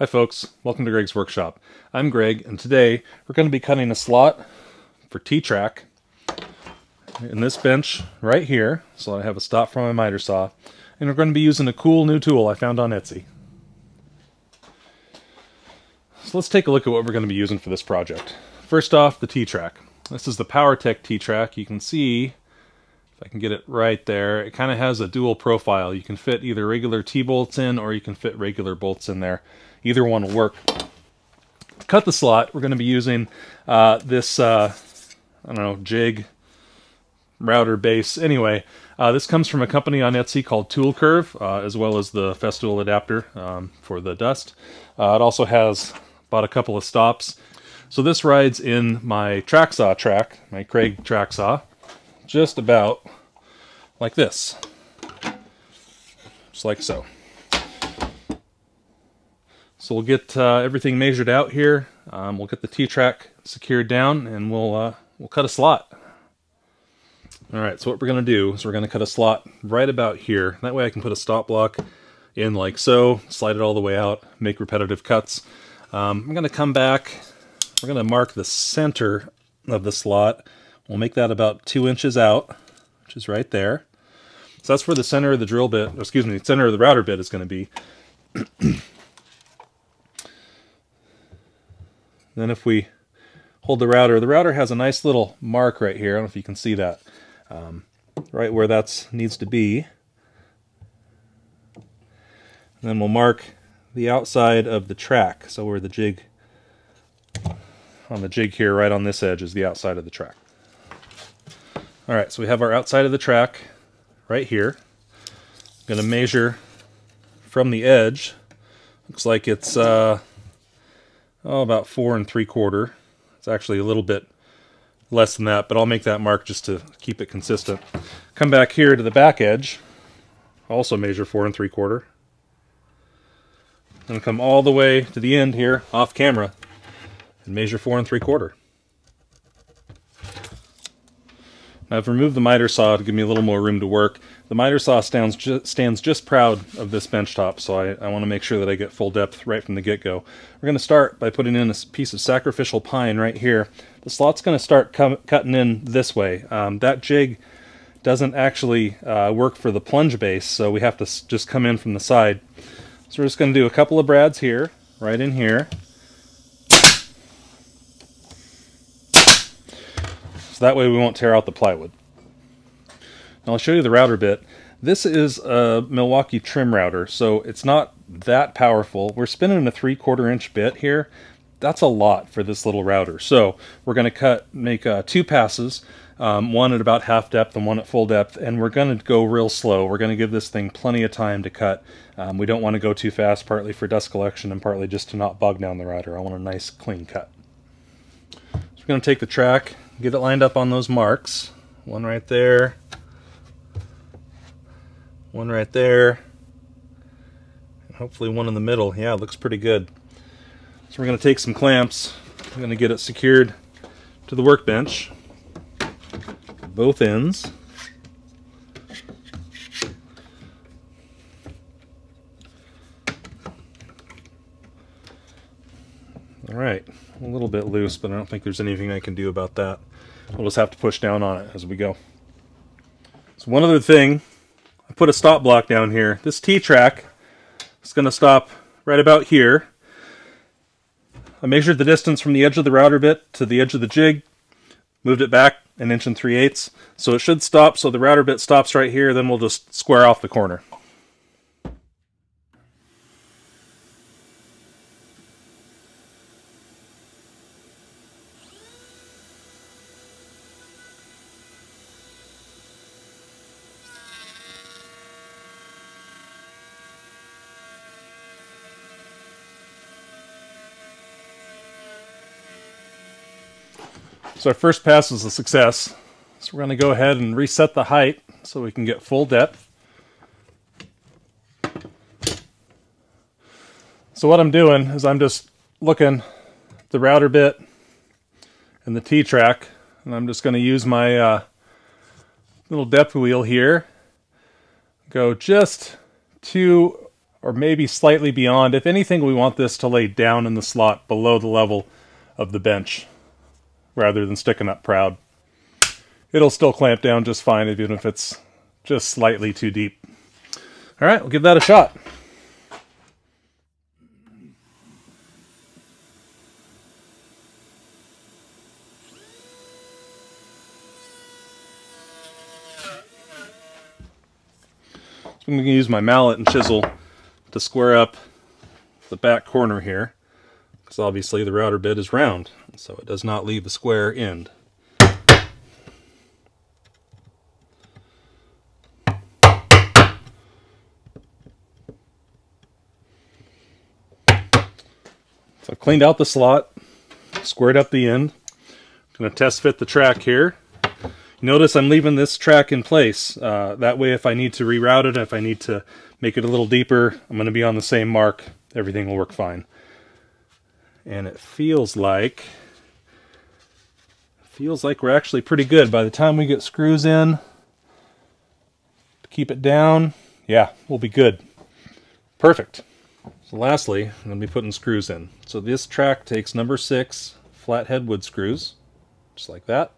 Hi folks, welcome to Greg's Workshop. I'm Greg, and today we're going to be cutting a slot for T-track in this bench right here. So I have a stop for my miter saw, and we're going to be using a cool new tool I found on Etsy. So let's take a look at what we're going to be using for this project. First off, the T-track. This is the PowerTech T-track. You can see, if I can get it right there, it kind of has a dual profile. You can fit either regular T-bolts in, or you can fit regular bolts in there. Either one will work. To cut the slot, we're going to be using this, I don't know, jig router base. Anyway, this comes from a company on Etsy called Toolcurve, as well as the Festool adapter for the dust. It also has about a couple of stops. So this rides in my track saw track, my Craig track saw, just about like this. Just like so. So we'll get everything measured out here. We'll get the T-track secured down, and we'll cut a slot. All right, so what we're going to do is we're going to cut a slot right about here. That way I can put a stop block in like so, slide it all the way out, make repetitive cuts. I'm going to come back. We're going to mark the center of the slot. We'll make that about 2 inches out, which is right there. So that's where the center of the drill bit, or excuse me, the center of the router bit is going to be. Then if we hold the router has a nice little mark right here. I don't know if you can see that. Right where that needs to be. And then we'll mark the outside of the track. So where the jig, on the jig here, right on this edge, is the outside of the track. Alright, so we have our outside of the track right here. I'm going to measure from the edge. Looks like it's about 4 3/4. It's actually a little bit less than that, but I'll make that mark just to keep it consistent. Come back here to the back edge. Also measure 4 3/4. And come all the way to the end here, off camera, and measure 4 3/4. Now I've removed the miter saw to give me a little more room to work. The miter saw stands just proud of this bench top, so I want to make sure that I get full depth right from the get-go. We're going to start by putting in a piece of sacrificial pine right here. The slot's going to start cutting in this way. That jig doesn't actually work for the plunge base, so we have to just come in from the side. So we're just going to do a couple of brads here, right in here. So that way we won't tear out the plywood. Now I'll show you the router bit. This is a Milwaukee trim router, so it's not that powerful. We're spinning a 3/4 inch bit here. That's a lot for this little router. So we're going to make 2 passes, one at about half depth and one at full depth, and we're going to go real slow. We're going to give this thing plenty of time to cut. We don't want to go too fast, partly for dust collection and partly just to not bog down the router. I want a nice clean cut. So we're going to take the track, get it lined up on those marks. One right there. One right there. And hopefully one in the middle. Yeah, it looks pretty good. So we're going to take some clamps. I'm going to get it secured to the workbench. Both ends. Alright, a little bit loose, but I don't think there's anything I can do about that. We'll just have to push down on it as we go. So one other thing, I put a stop block down here. This T-track is going to stop right about here. I measured the distance from the edge of the router bit to the edge of the jig, moved it back 1 3/8 inches. So it should stop, so the router bit stops right here, then we'll just square off the corner. So our first pass was a success. So we're going to go ahead and reset the height so we can get full depth. So what I'm doing is I'm just looking at the router bit and the T-track, and I'm just going to use my little depth wheel here. Go just to or maybe slightly beyond. If anything, we want this to lay down in the slot below the level of the bench rather than sticking up proud. It'll still clamp down just fine even if it's just slightly too deep. All right, we'll give that a shot. So I'm going to use my mallet and chisel to square up the back corner here, because obviously the router bit is round, so it does not leave a square end. So I've cleaned out the slot, squared up the end. I'm going to test fit the track here. Notice I'm leaving this track in place. That way if I need to reroute it, if I need to make it a little deeper, I'm going to be on the same mark. Everything will work fine. And it feels like we're actually pretty good. By the time we get screws in, to keep it down, yeah, we'll be good. Perfect. So lastly, I'm going to be putting screws in. So this track takes number 6 flathead wood screws, just like that.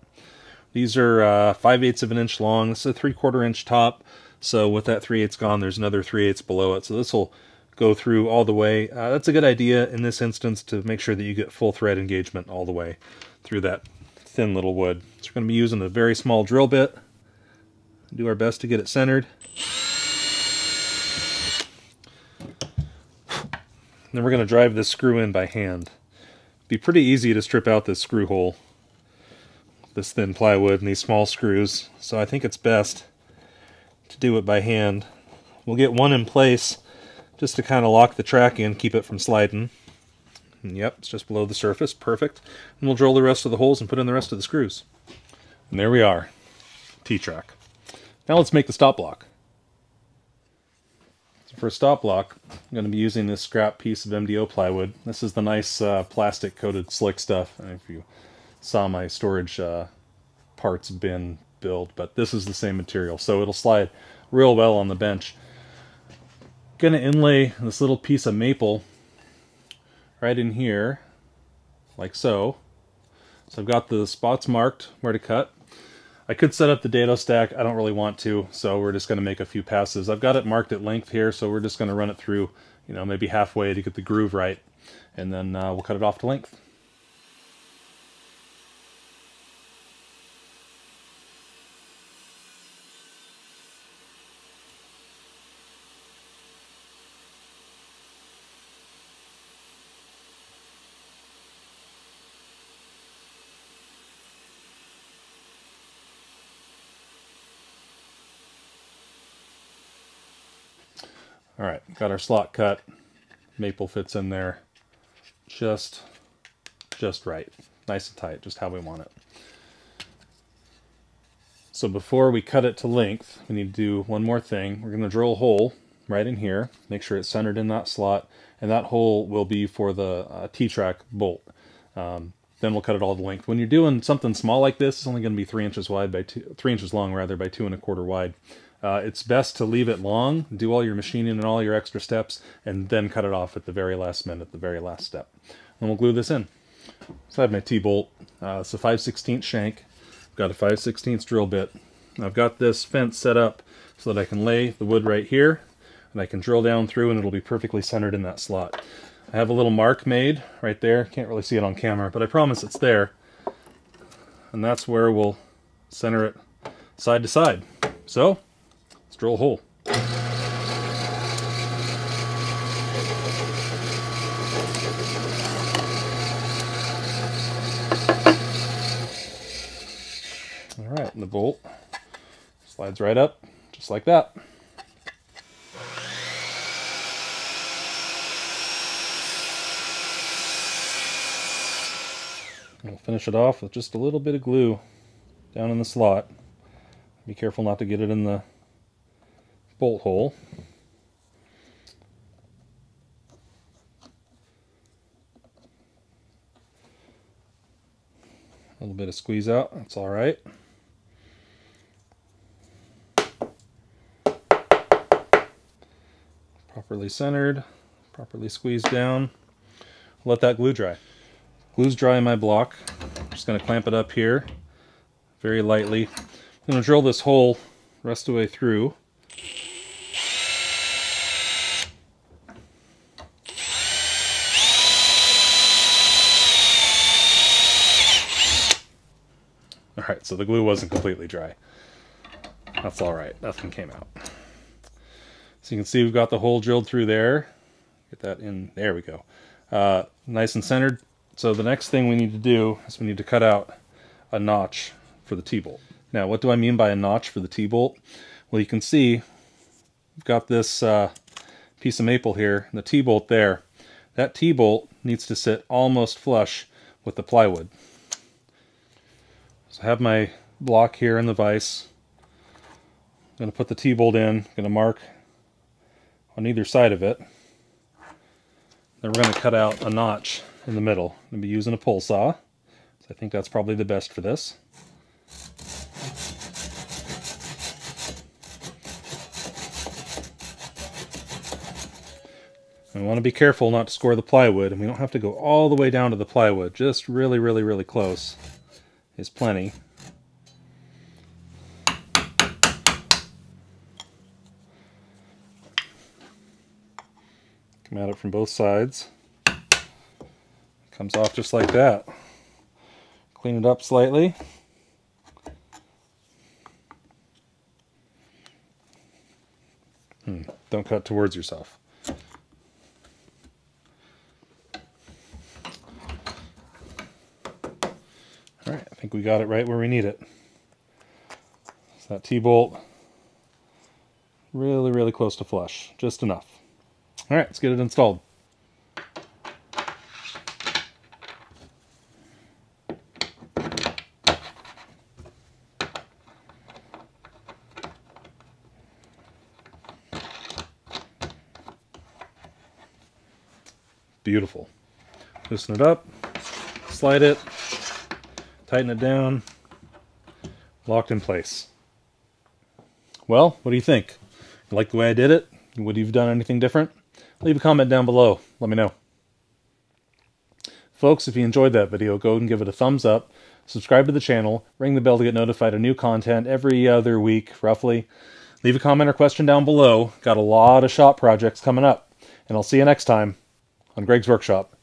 These are 5/8 of an inch long. This is a 3/4 inch top. So with that 3/8 gone, there's another 3/8 below it. So this will go through all the way. That's a good idea in this instance to make sure that you get full thread engagement all the way through that thin little wood. So we're going to be using a very small drill bit. Do our best to get it centered. Then we're going to drive this screw in by hand. It'd be pretty easy to strip out this screw hole, this thin plywood and these small screws, so I think it's best to do it by hand. We'll get one in place just to kind of lock the track in, keep it from sliding. And yep, it's just below the surface, perfect. And we'll drill the rest of the holes and put in the rest of the screws. And there we are, T-track. Now let's make the stop block. So for a stop block, I'm going to be using this scrap piece of MDO plywood. This is the nice plastic coated slick stuff. I don't know if you saw my storage parts bin build, but this is the same material, so it'll slide real well on the bench. Gonna inlay this little piece of maple right in here, like so. So I've got the spots marked where to cut. I could set up the dado stack, I don't really want to, so we're just gonna make a few passes. I've got it marked at length here, so we're just gonna run it through, you know, maybe halfway to get the groove right, and then we'll cut it off to length. All right, got our slot cut. Maple fits in there just right. Nice and tight, just how we want it. So before we cut it to length, we need to do one more thing. We're going to drill a hole right in here, make sure it's centered in that slot, and that hole will be for the T-track bolt. Then we'll cut it all to length. When you're doing something small like this, it's only going to be 3 inches wide by 3 inches long rather by 2 1/4 wide. It's best to leave it long, do all your machining and all your extra steps, and then cut it off at the very last minute, the very last step. And we'll glue this in. So I have my T-bolt. It's a 5/16 shank. I've got a 5/16 drill bit. I've got this fence set up so that I can lay the wood right here, and I can drill down through and it'll be perfectly centered in that slot. I have a little mark made right there. Can't really see it on camera, but I promise it's there. And that's where we'll center it side to side. So, let's drill a hole. All right, and the bolt slides right up, just like that. We'll finish it off with just a little bit of glue down in the slot. Be careful not to get it in the bolt hole. A little bit of squeeze out, that's all right. Properly properly centered, properly squeezed down. Let that glue dry. Glue's dry in my block. I'm just going to clamp it up here very lightly. I'm going to drill this hole the rest of the way through. Alright, so the glue wasn't completely dry. That's alright, nothing came out. So you can see we've got the hole drilled through there. Get that in, there we go. Nice and centered. So the next thing we need to do is we need to cut out a notch for the T-bolt. Now, what do I mean by a notch for the T-bolt? Well, you can see we've got this piece of maple here, and the T-bolt there. That T-bolt needs to sit almost flush with the plywood. So I have my block here in the vise. I'm going to put the T-bolt in. I'm going to mark on either side of it. Then we're going to cut out a notch in the middle. I'm going to be using a pull saw. So I think that's probably the best for this. And we want to be careful not to score the plywood, and we don't have to go all the way down to the plywood. Just really, really, really close is plenty. Come at it from both sides. Comes off just like that. Clean it up slightly. Don't cut towards yourself. Alright, I think we got it right where we need it. So that T-bolt, really, really close to flush. Just enough. Alright, let's get it installed. Beautiful. Loosen it up, slide it, tighten it down, locked in place. Well, what do you think? You like the way I did it? Would you have done anything different? Leave a comment down below. Let me know. Folks, if you enjoyed that video, go and give it a thumbs up, subscribe to the channel, ring the bell to get notified of new content every other week, roughly. Leave a comment or question down below. Got a lot of shop projects coming up. And I'll see you next time on Greg's Workshop.